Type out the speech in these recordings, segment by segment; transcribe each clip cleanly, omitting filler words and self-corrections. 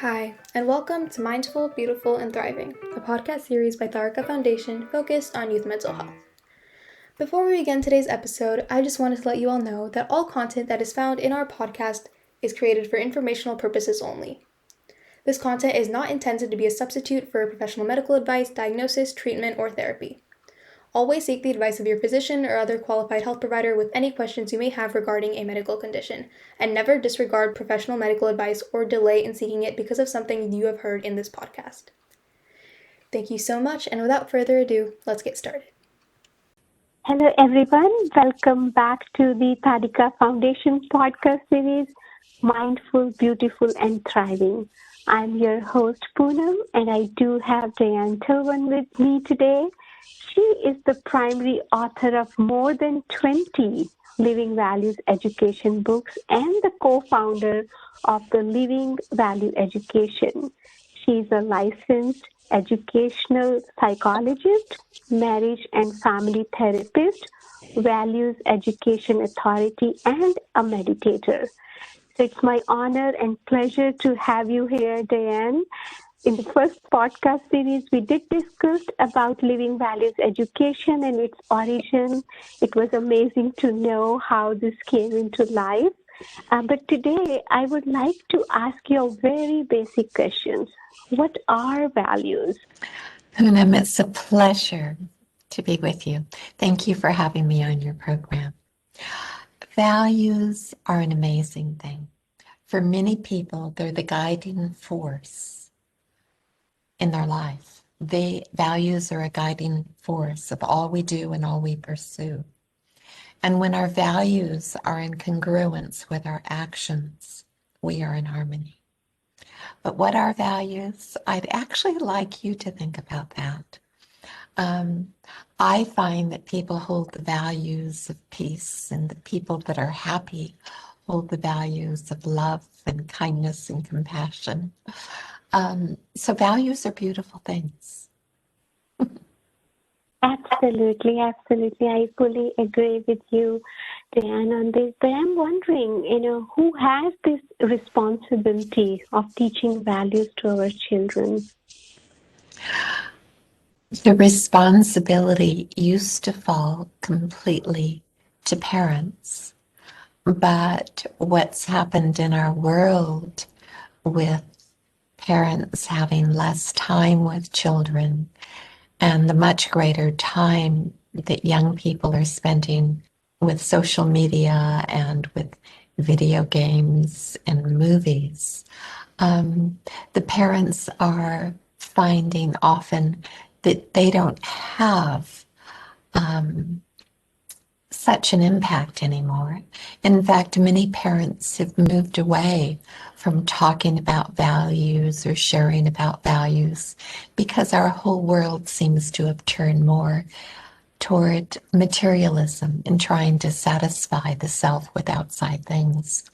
Hi, and welcome to Mindful, Beautiful, and Thriving, a podcast series by Tharaka Foundation focused on youth mental health. Before we begin today's episode, I just wanted to let you all know that all content that is found in our podcast is created for informational purposes only. This content is not intended to be a substitute for professional medical advice, diagnosis, treatment, or therapy. Always seek the advice of your physician or other qualified health provider with any questions you may have regarding a medical condition, and never disregard professional medical advice or delay in seeking it because of something you have heard in this podcast. Thank you so much, and without further ado, let's get started. Hello, everyone. Welcome back to the Tharaka Foundation podcast series, Mindful, Beautiful, and Thriving. I'm your host, Poonam, and I do have Diane Tillman with me today. She is the primary author of more than 20 Living Values education books and the co-founder of the Living Value Education. She's a licensed educational psychologist, marriage and family therapist, values education authority, and a meditator. So it's my honor and pleasure to have you here, Diane. In the first podcast series, we did discuss about living values education and its origin. It was amazing to know how this came into life. But today, I would like to ask you very basic questions. What are values? Poonam, it's a pleasure to be with you. Thank you for having me on your program. Values are an amazing thing. For many people, they're the guiding force in their life. Values are a guiding force of all we do and all we pursue. And when our values are in congruence with our actions, we are in harmony. But what are values? I'd actually like you to think about that. I find that people hold the values of peace, and the people that are happy hold the values of love and kindness and compassion. So values are beautiful things. Absolutely. I fully agree with you, Diane, on this. But I'm wondering, who has this responsibility of teaching values to our children? The responsibility used to fall completely to parents. But what's happened in our world with parents having less time with children and the much greater time that young people are spending with social media and with video games and movies, the parents are finding often that they don't have such an impact anymore. In fact, many parents have moved away from talking about values or sharing about values because our whole world seems to have turned more toward materialism and trying to satisfy the self with outside things.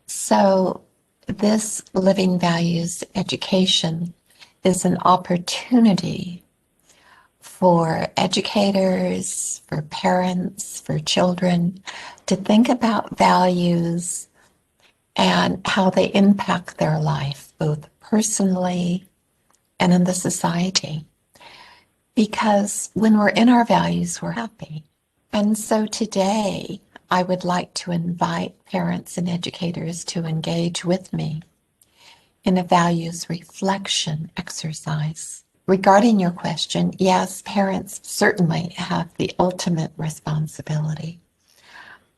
So this living values education is an opportunity for educators, for parents, for children to think about values and how they impact their life, both personally and in the society. Because when we're in our values, we're happy. And so today, I would like to invite parents and educators to engage with me in a values reflection exercise. Regarding your question, yes, parents certainly have the ultimate responsibility.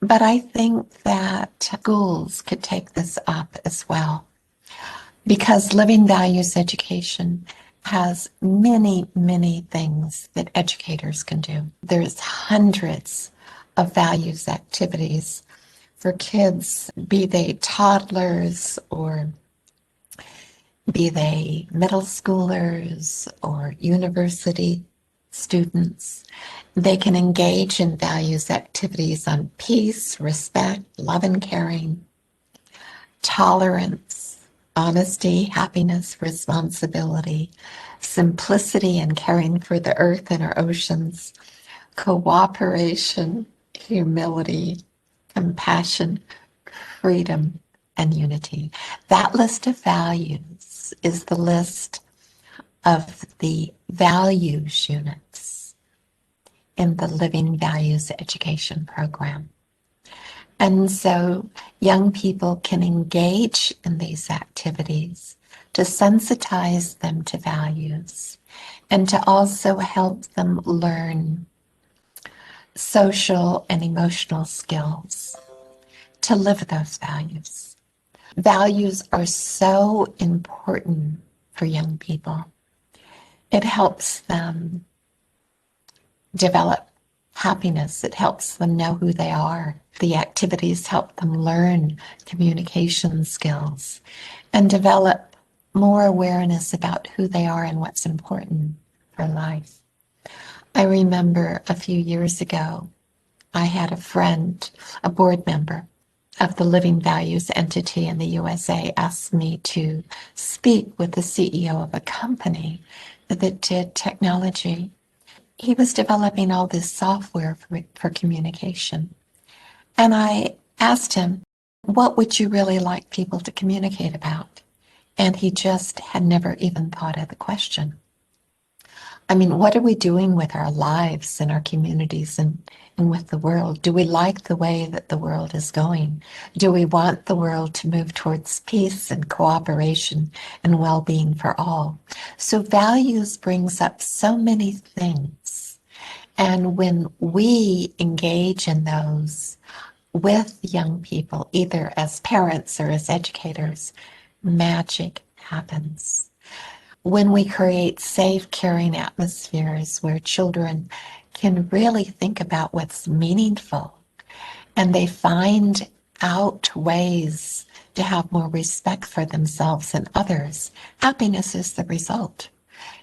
But I think that schools could take this up as well, because living values education has many, many things that educators can do. There's hundreds of values activities for kids, be they toddlers or be they middle schoolers or university students. They can engage in values activities on peace, respect, love and caring, tolerance, honesty, happiness, responsibility, simplicity and caring for the earth and our oceans, cooperation, humility, compassion, freedom, and unity. That list of values is the list of the values units in the Living Values Education program. And so young people can engage in these activities to sensitize them to values and to also help them learn social and emotional skills to live those values. Values are so important for young people. It helps them develop happiness. It helps them know who they are. The activities help them learn communication skills and develop more awareness about who they are and what's important for life. I remember a few years ago, I had a friend, a board member of the Living Values entity in the USA, asked me to speak with the CEO of a company that did technology. He was developing all this software for communication. And I asked him, what would you really like people to communicate about? And he just had never even thought of the question. I mean, what are we doing with our lives and our communities and with the world? Do we like the way that the world is going? Do we want the world to move towards peace and cooperation and well-being for all? So values brings up so many things. And when we engage in those with young people, either as parents or as educators, magic happens. When we create safe, caring atmospheres where children can really think about what's meaningful and they find out ways to have more respect for themselves and others, happiness is the result.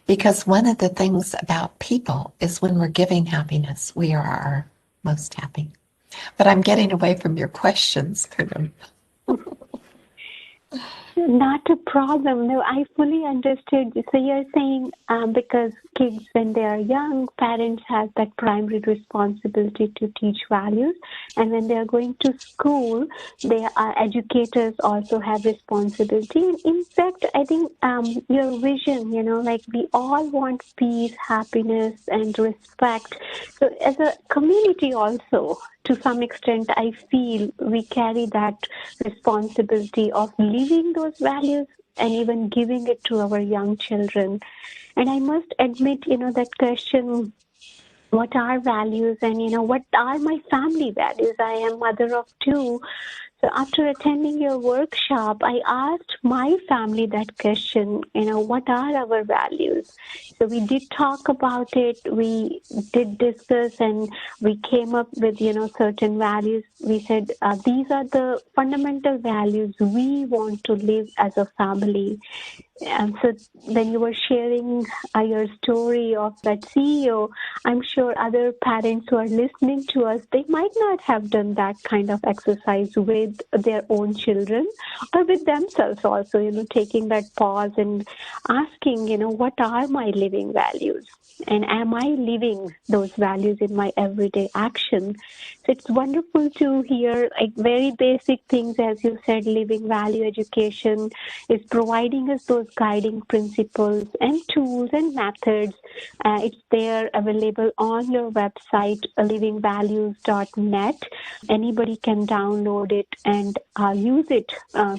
Because one of the things about people is when we're giving happiness, we are our most happy. But I'm getting away from your questions, Poonam. Not a problem. No, I fully understood. So you're saying because kids, when they are young, parents have that primary responsibility to teach values. And when they are going to school, they are educators also have responsibility. And in fact, I think your vision, like we all want peace, happiness, and respect. So as a community also, to some extent, I feel we carry that responsibility of living those values and even giving it to our young children. And I must admit, that question, what are values and, what are my family values? I am mother of two. So after attending your workshop, I asked my family that question, what are our values? So we did talk about it. We did discuss and we came up with, certain values. We said, these are the fundamental values we want to live as a family. And so when you were sharing your story of that CEO, I'm sure other parents who are listening to us, they might not have done that kind of exercise with their own children or with themselves also, taking that pause and asking, what are my living values? And am I living those values in my everyday action? So it's wonderful to hear like very basic things, as you said, living value education is providing us those guiding principles and tools and methods. It's there available on your website, livingvalues.net. Anybody can download it and use it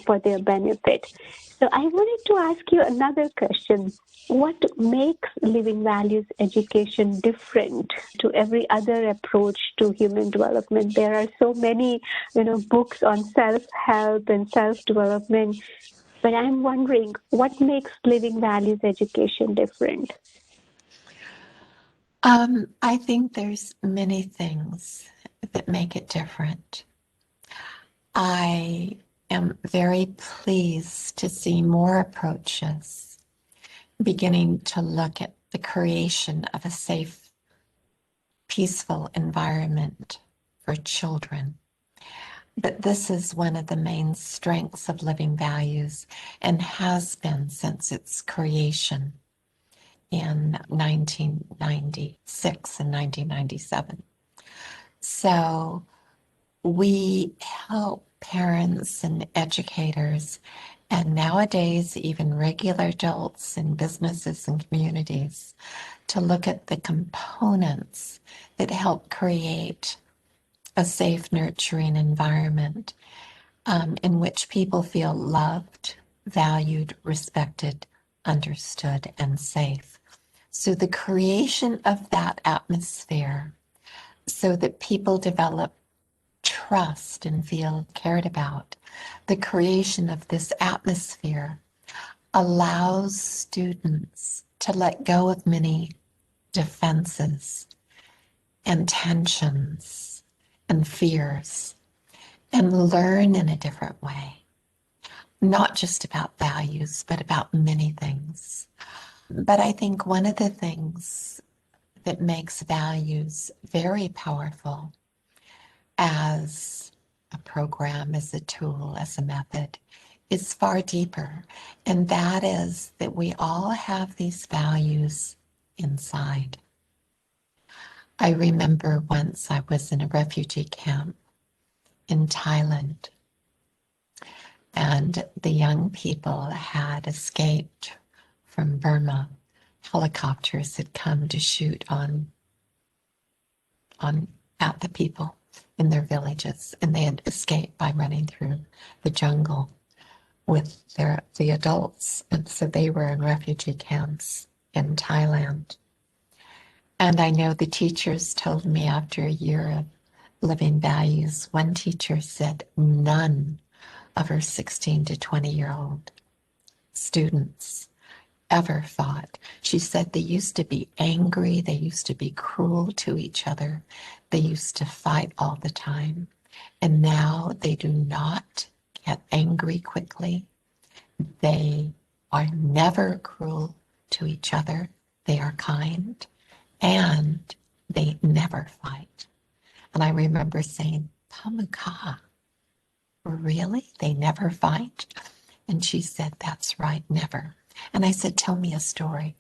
for their benefit. So I wanted to ask you another question. What makes living values education different to every other approach to human development? There are so many, books on self-help and self-development, but I'm wondering what makes living values education different? I think there's many things that make it different. I am very pleased to see more approaches beginning to look at the creation of a safe, peaceful environment for children. But this is one of the main strengths of Living Values and has been since its creation in 1996 and 1997. So we help parents and educators, and nowadays even regular adults in businesses and communities, to look at the components that help create a safe, nurturing environment in which people feel loved, valued, respected, understood, and safe. So the creation of that atmosphere so that people develop trust and feel cared about, the creation of this atmosphere allows students to let go of many defenses and tensions and fears and learn in a different way, not just about values, but about many things. But I think one of the things that makes values very powerful as a program, as a tool, as a method, is far deeper. And that is that we all have these values inside. I remember once I was in a refugee camp in Thailand, and the young people had escaped from Burma. Helicopters had come to shoot on at the people in their villages, and they had escaped by running through the jungle with the adults, and so they were in refugee camps in Thailand. And I know the teachers told me after a year of living values, one teacher said none of her 16 to 20-year-old students ever fought. She said they used to be angry, they used to be cruel to each other, they used to fight all the time, and now they do not get angry quickly. They are never cruel to each other, they are kind, and they never fight. And I remember saying, Pamuka, really? They never fight? And she said, that's right, never. And I said, tell me a story.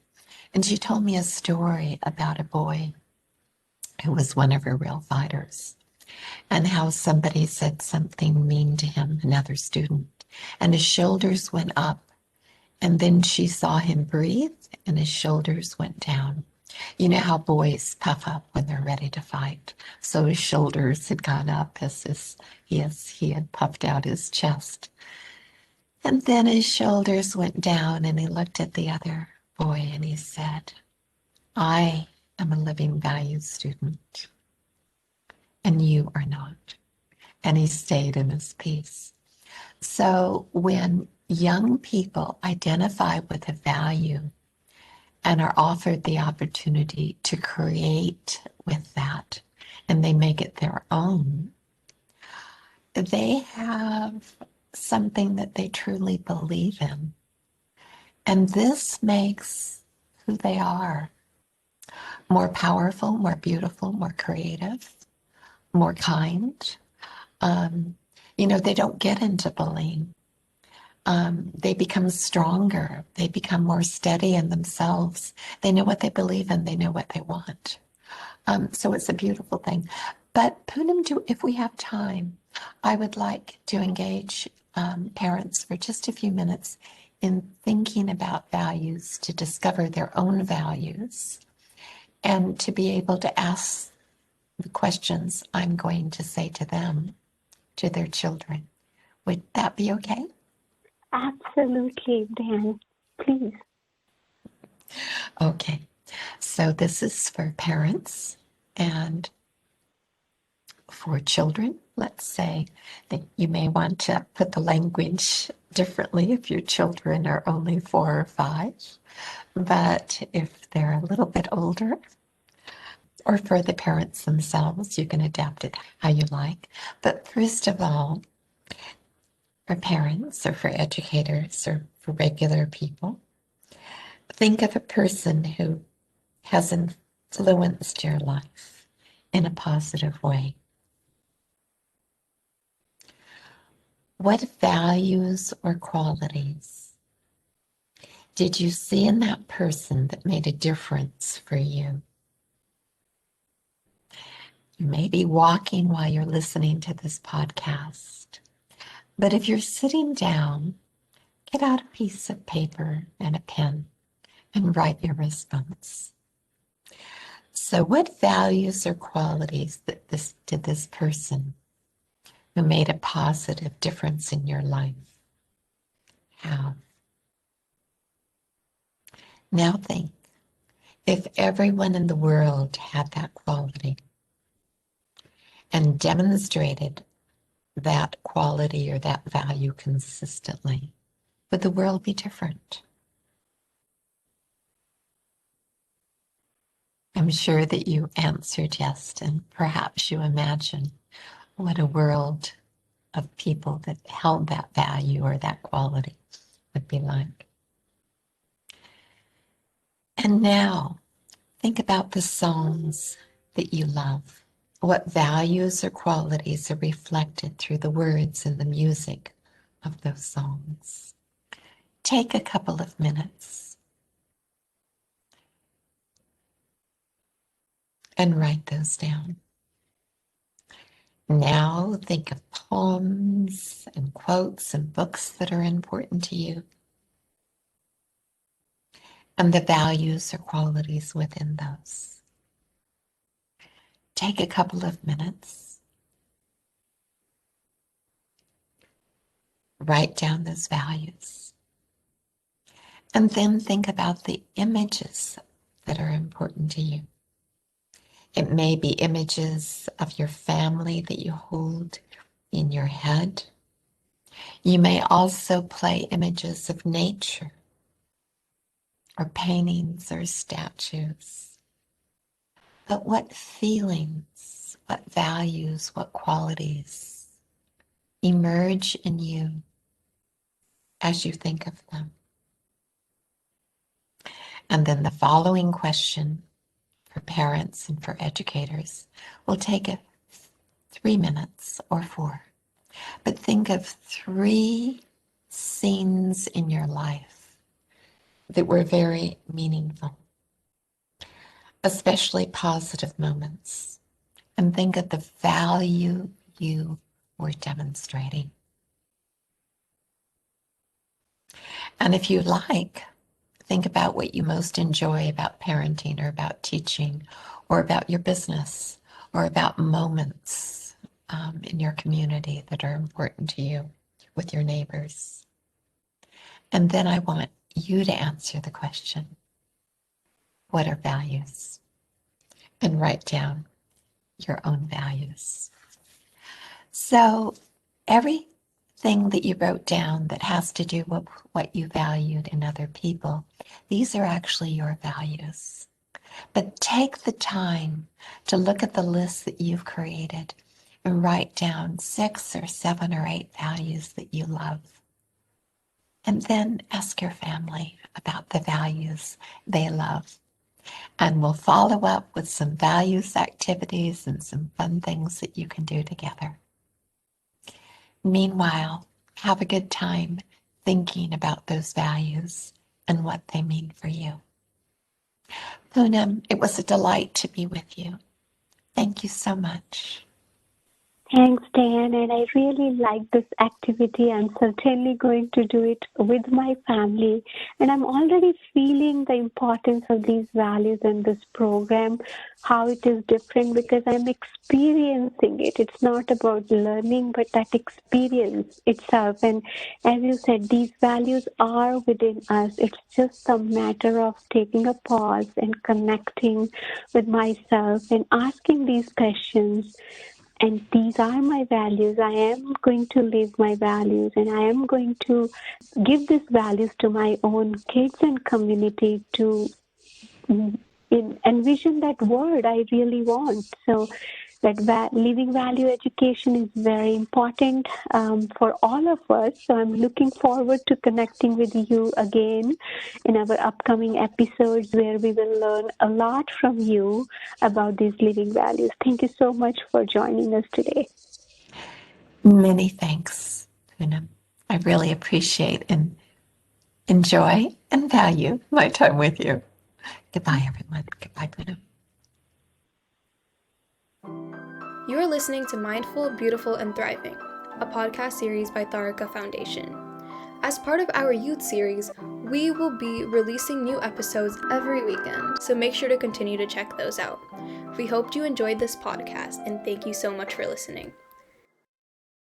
And she told me a story about a boy who was one of her real fighters, and how somebody said something mean to him, another student, and his shoulders went up. And then she saw him breathe, and his shoulders went down. You know how boys puff up when they're ready to fight. So his shoulders had gone up as he had puffed out his chest. And then his shoulders went down, and he looked at the other boy and he said, I am a living values student, and you are not. And he stayed in his peace. So when young people identify with a value and are offered the opportunity to create with that, and they make it their own, they have something that they truly believe in. And this makes who they are more powerful, more beautiful, more creative, more kind. Um, they don't get into bullying. They become stronger. They become more steady in themselves. They know what they believe in. They know what they want. So it's a beautiful thing. But Poonam, if we have time, I would like to engage parents for just a few minutes in thinking about values, to discover their own values, and to be able to ask the questions I'm going to say to them, to their children. Would that be okay? Absolutely, Dan. Please. Okay. So this is for parents and for children. Let's say that you may want to put the language differently if your children are only 4 or 5. But if they're a little bit older, or for the parents themselves, you can adapt it how you like. But first of all, for parents or for educators or for regular people, think of a person who has influenced your life in a positive way. What values or qualities did you see in that person that made a difference for you? You may be walking while you're listening to this podcast. But if you're sitting down, get out a piece of paper and a pen and write your response. So what values or qualities did this person who made a positive difference in your life have? Now think, if everyone in the world had that quality and demonstrated that quality or that value consistently, would the world be different? I'm sure that you answered yes, and perhaps you imagine what a world of people that held that value or that quality would be like. And now, think about the songs that you love. What values or qualities are reflected through the words and the music of those songs? Take a couple of minutes and write those down. Now think of poems and quotes and books that are important to you and the values or qualities within those. Take a couple of minutes, write down those values, and then think about the images that are important to you. It may be images of your family that you hold in your head. You may also play images of nature or paintings or statues. But what feelings, what values, what qualities emerge in you as you think of them? And then the following question for parents and for educators will take 3 minutes or 4. But think of 3 scenes in your life that were very meaningful, especially positive moments. And think of the value you were demonstrating. And if you like, think about what you most enjoy about parenting or about teaching or about your business or about moments in your community that are important to you with your neighbors. And then I want you to answer the question, what are values? And write down your own values. So everything that you wrote down that has to do with what you valued in other people, these are actually your values. But take the time to look at the list that you've created and write down 6 or 7 or 8 values that you love. And then ask your family about the values they love. And we'll follow up with some values activities and some fun things that you can do together. Meanwhile, have a good time thinking about those values and what they mean for you. Poonam, it was a delight to be with you. Thank you so much. Thanks, Diane, and I really like this activity. I'm certainly going to do it with my family, and I'm already feeling the importance of these values in this program, how it is different because I'm experiencing it. It's not about learning, but that experience itself. And as you said, these values are within us. It's just a matter of taking a pause and connecting with myself and asking these questions. And these are my values. I am going to live my values, and I am going to give these values to my own kids and community to envision that world I really want. So that living value education is very important for all of us. So I'm looking forward to connecting with you again in our upcoming episodes where we will learn a lot from you about these living values. Thank you so much for joining us today. Many thanks, Poonam. I really appreciate and enjoy and value my time with you. Goodbye, everyone. Goodbye, Poonam. You are listening to Mindful, Beautiful, and Thriving, a podcast series by Tharaka Foundation. As part of our youth series, we will be releasing new episodes every weekend, so make sure to continue to check those out. We hoped you enjoyed this podcast, and thank you so much for listening.